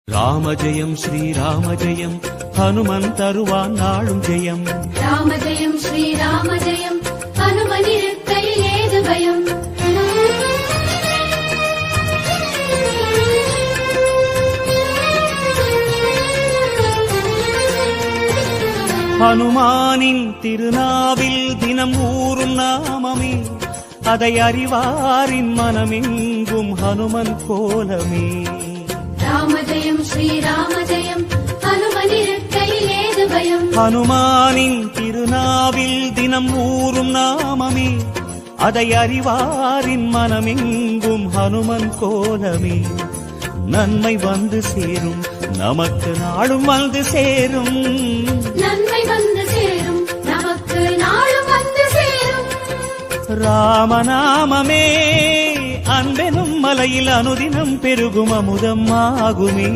ராம ஜெயம் ஸ்ரீராம ஜெயம் ஹனுமன் தருவான் நாளும் ஜெயம். ராம ஜெயம் ஸ்ரீராம ஜெயம் ஹனுமன் இருக்கையில் ஏது பயம். ஹனுமானின் திருநாவில் தினம் ஊறும் நாமமே, அதை அறிவாரின் மனமெங்கும் ஹனுமன் கோலமே. ராம ஜெயம் ஸ்ரீராம ஜெயம் ஹனுமன் இருக்கையில் ஏது பயம். ஹனுமானின் திருநாவில் தினம் ஊறும் நாமமே, அதை அறிவாரின் மனமெங்கும் ஹனுமன் கோலமே. நன்மை வந்து சேரும், நமக்கு நாளும் வந்து சேரும். நன்மை வந்து சேரும், நமக்கு நாளும் வந்து சேரும். ராமநாமமே அன்பெனும் மலையில் அனுதினம் பெருகும் அமுதம் ஆகுமே.